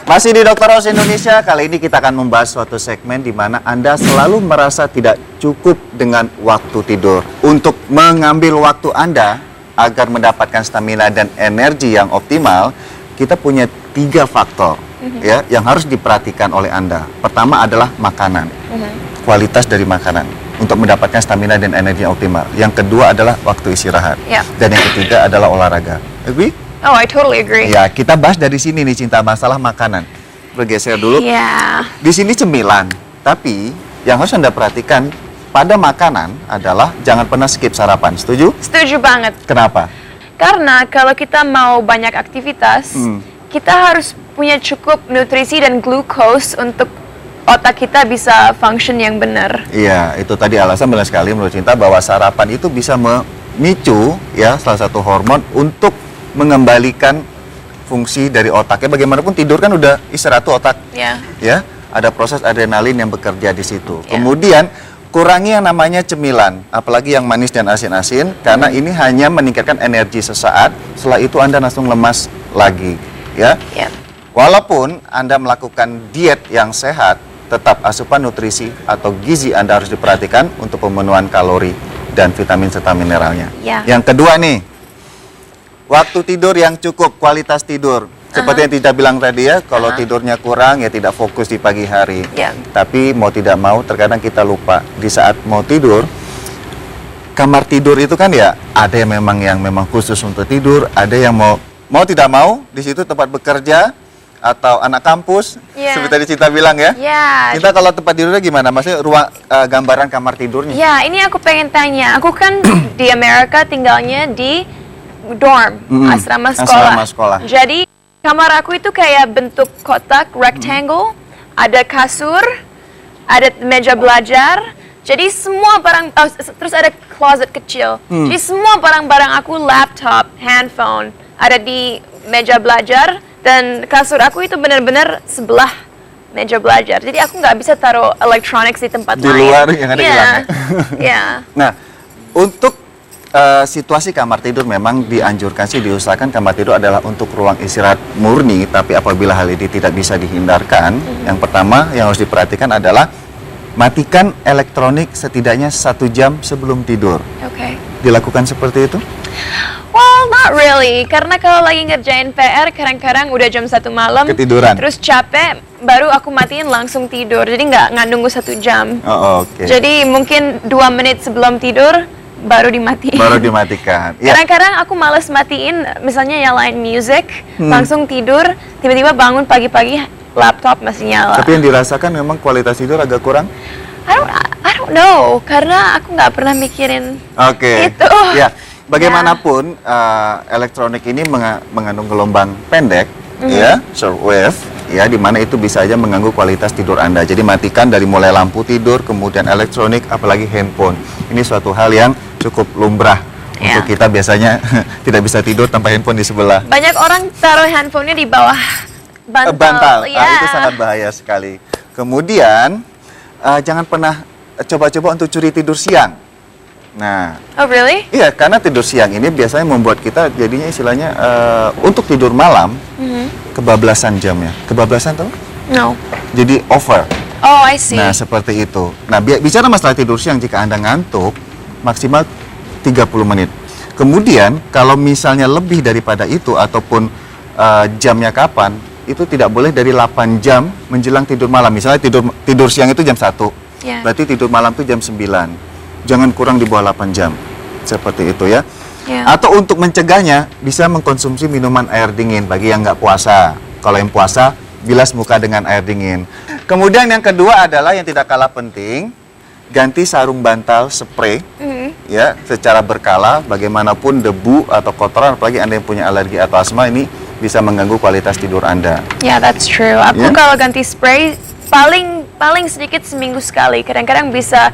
Masih di Dr. Rose Indonesia, kali ini kita akan membahas suatu segmen di mana Anda selalu merasa tidak cukup dengan waktu tidur. Untuk mengambil waktu Anda agar mendapatkan stamina dan energi yang optimal, kita punya 3 faktor ya yang harus diperhatikan oleh Anda. Pertama adalah makanan, kualitas dari makanan untuk mendapatkan stamina dan energi yang optimal. Yang kedua adalah waktu istirahat, dan yang ketiga adalah olahraga. Agree? Oh, I totally agree. Ya, kita bahas dari sini nih, Cinta, masalah makanan. Bergeser dulu. Yeah. Di sini cemilan, tapi yang harus Anda perhatikan pada makanan adalah jangan pernah skip sarapan. Setuju? Setuju banget. Kenapa? Karena kalau kita mau banyak aktivitas, kita harus punya cukup nutrisi dan glukos untuk otak kita bisa function yang benar. Iya, itu tadi alasan benar sekali menurut Cinta bahwa sarapan itu bisa memicu ya salah satu hormon untuk mengembalikan fungsi dari otaknya. Bagaimanapun tidur kan udah istirahat tuh otak. Ya, ada proses adrenalin yang bekerja di situ. Kemudian kurangi yang namanya cemilan, apalagi yang manis dan asin-asin, karena ini hanya meningkatkan energi sesaat. Setelah itu Anda langsung lemas lagi, ya. Walaupun Anda melakukan diet yang sehat, tetap asupan nutrisi atau gizi Anda harus diperhatikan untuk pemenuhan kalori dan vitamin serta mineralnya. Yang kedua nih, waktu tidur yang cukup, kualitas tidur. Seperti yang Tidak bilang tadi ya, kalau tidurnya kurang ya tidak fokus di pagi hari. Tapi mau tidak mau terkadang kita lupa di saat mau tidur. Kamar tidur itu kan ya ada yang memang khusus untuk tidur, ada yang mau tidak mau di situ tempat bekerja atau anak kampus. Seperti tadi Cinta bilang ya. Cinta kalau tempat tidurnya gimana? Maksudnya ruang gambaran kamar tidurnya? Ya, ini aku pengen tanya. Aku kan di Amerika tinggalnya di dorm, asrama sekolah. Jadi kamar aku itu kayak bentuk kotak, rectangle, ada kasur, ada meja belajar. Jadi semua barang, terus ada closet kecil. Jadi semua barang-barang aku, laptop, handphone, ada di meja belajar, dan kasur aku itu benar-benar sebelah meja belajar. Jadi aku nggak bisa taruh electronics di tempat lain. Di luar yang ada hilangnya. Nah, untuk situasi kamar tidur memang dianjurkan sih, diusahakan kamar tidur adalah untuk ruang istirahat murni. Tapi apabila hal ini tidak bisa dihindarkan, yang pertama yang harus diperhatikan adalah matikan elektronik setidaknya 1 jam sebelum tidur. Dilakukan seperti itu? Well, not really. Karena kalau lagi ngerjain PR, kadang-kadang udah jam 1 malam, ketiduran, terus capek, baru aku matiin langsung tidur. Jadi nggak nunggu 1 jam. Jadi mungkin 2 menit sebelum tidur baru dimatikan. Kadang-kadang aku males matiin, misalnya nyalain music, langsung tidur, tiba-tiba bangun pagi-pagi laptop masih nyala. Tapi yang dirasakan memang kualitas tidur agak kurang? I don't know, karena aku nggak pernah mikirin itu. Ya, bagaimanapun elektronik ini mengandung gelombang pendek, ya, shortwave, ya, di mana itu bisa aja mengganggu kualitas tidur Anda. Jadi matikan dari mulai lampu tidur, kemudian elektronik, apalagi handphone. Ini suatu hal yang cukup lumrah untuk kita, biasanya tidak bisa tidur tanpa handphone di sebelah. Banyak orang taruh handphonenya di bawah bantal. Itu sangat bahaya sekali. Kemudian jangan pernah coba-coba untuk curi tidur siang. Nah, really? Iya, karena tidur siang ini biasanya membuat kita jadinya istilahnya untuk tidur malam kebablasan jamnya. Kebablasan tahu? No. Jadi over. Oh, I see. Nah, seperti itu. Nah, bicara masalah tidur siang, jika Anda ngantuk, maksimal 30 menit. Kemudian, kalau misalnya lebih daripada itu, ataupun jamnya kapan, itu tidak boleh dari 8 jam menjelang tidur malam. Misalnya tidur siang itu jam 1, berarti tidur malam itu jam 9. Jangan kurang di bawah 8 jam. Seperti itu ya. Atau untuk mencegahnya, bisa mengkonsumsi minuman air dingin bagi yang nggak puasa. Kalau yang puasa, bilas muka dengan air dingin. Kemudian yang kedua adalah yang tidak kalah penting, ganti sarung bantal spray ya secara berkala. Bagaimanapun debu atau kotoran, apalagi Anda yang punya alergi atau asma, ini bisa mengganggu kualitas tidur Anda. That's true. Aku kalau ganti spray paling sedikit seminggu sekali. Kadang-kadang bisa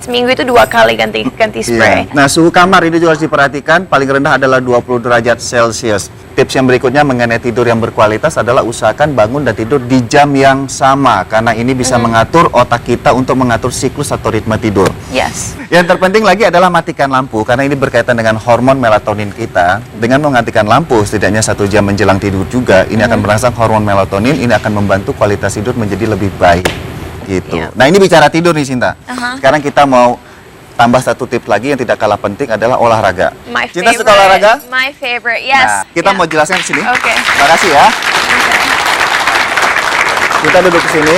seminggu itu 2 kali ganti spray. Nah, suhu kamar ini juga harus diperhatikan. Paling rendah adalah 20 derajat Celcius. tips yang berikutnya mengenai tidur yang berkualitas adalah usahakan bangun dan tidur di jam yang sama, karena ini bisa mengatur otak kita untuk mengatur siklus atau ritme tidur. Yes. Yang terpenting lagi adalah matikan lampu, karena ini berkaitan dengan hormon melatonin kita. Dengan mematikan lampu setidaknya 1 jam menjelang tidur juga, ini akan merangsang hormon melatonin, ini akan membantu kualitas tidur menjadi lebih baik. Gitu. Yeah. Nah, ini bicara tidur nih, Cinta. Sekarang kita mau tambah 1 tips lagi yang tidak kalah penting adalah olahraga. Cinta suka olahraga? My favorite, yes. Nah, kita mau jelaskan ke sini. Oke. Terima kasih ya. Kita duduk ke sini.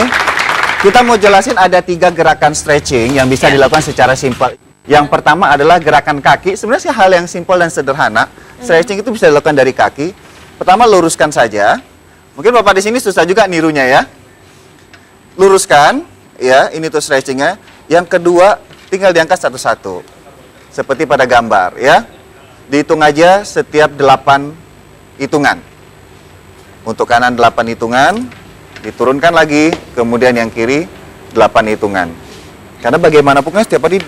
Kita mau jelasin ada 3 gerakan stretching yang bisa dilakukan secara simpel. Yang pertama adalah gerakan kaki. Sebenarnya sih hal yang simpel dan sederhana. Stretching itu bisa dilakukan dari kaki. Pertama, luruskan saja. Mungkin Bapak di sini susah juga nirunya ya. Luruskan, ya, ini tuh stretchingnya. Yang kedua, tinggal diangkat satu-satu. Seperti pada gambar, ya. Dihitung aja setiap 8 hitungan. Untuk kanan 8 hitungan, diturunkan lagi, kemudian yang kiri 8 hitungan. Karena bagaimanapun kan setiap hari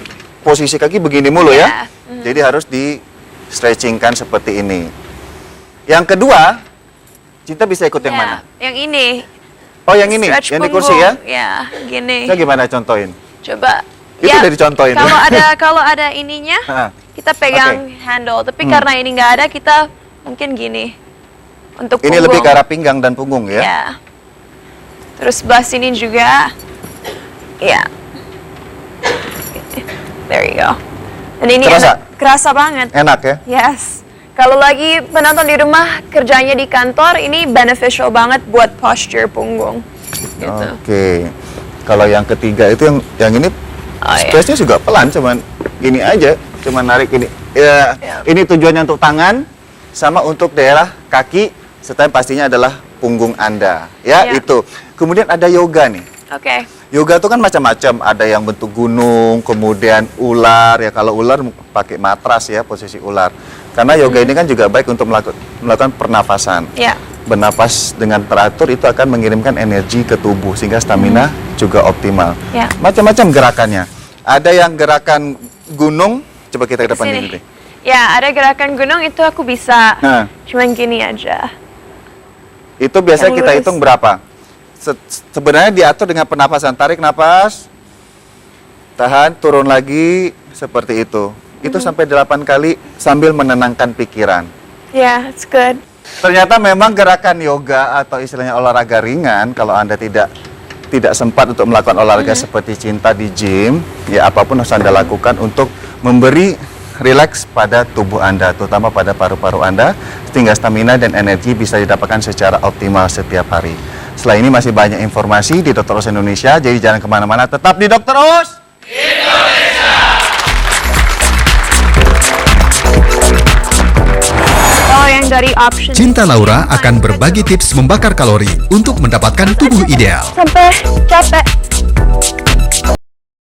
posisi kaki begini mulu ya. Jadi harus di stretchingkan seperti ini. Yang kedua, Cinta bisa ikut yang mana? Yang ini. Oh, yang ini, Stretch yang di punggung. kursi ya? Ya, gini. Saya gimana contohin? Coba. Itu udah dicontohin. Kalau ada ininya, kita pegang handle. Tapi karena ini nggak ada, kita mungkin gini. Untuk punggung. Ini lebih ke arah pinggang dan punggung ya? Ya. Terus sebelah sini juga. Ya. There you go. Dan ini kerasa banget. Enak ya? Yes. Kalau lagi penonton di rumah, kerjanya di kantor, ini beneficial banget buat posture punggung. Gitu. Oke. Kalau yang ketiga itu yang ini stretchnya juga pelan, cuman ini aja, cuman narik ini. Ya, ini tujuannya untuk tangan sama untuk daerah kaki, serta pastinya adalah punggung Anda. Ya, itu. Kemudian ada yoga nih. Oke. Yoga itu kan macam-macam, ada yang bentuk gunung, kemudian ular ya. Kalau ular pakai matras ya, posisi ular. Karena yoga ini kan juga baik untuk melakukan pernafasan. Ya. Bernapas dengan teratur itu akan mengirimkan energi ke tubuh sehingga stamina juga optimal. Ya. Macam-macam gerakannya. Ada yang gerakan gunung, coba kita ke depan Sini. ini deh. Ya, ada gerakan gunung itu aku bisa. Nah. Cuman gini aja. Itu biasanya Yang kita lurus. hitung berapa? Sebenarnya diatur dengan pernapasan. Tarik napas, tahan, turun lagi, seperti itu. Itu sampai 8 kali sambil menenangkan pikiran. Yeah, it's good. Ternyata memang gerakan yoga atau istilahnya olahraga ringan, kalau Anda tidak sempat untuk melakukan olahraga seperti Cinta di gym, ya apapun harus Anda lakukan untuk memberi rileks pada tubuh Anda, terutama pada paru-paru Anda, sehingga stamina dan energi bisa didapatkan secara optimal setiap hari. Setelah ini masih banyak informasi di Dr. Oz Indonesia, jadi jangan kemana-mana, tetap di Dr. Oz Indonesia. Oh, yang dari option. Cinta Laura akan berbagi tips membakar kalori untuk mendapatkan tubuh ideal. Sampai capek.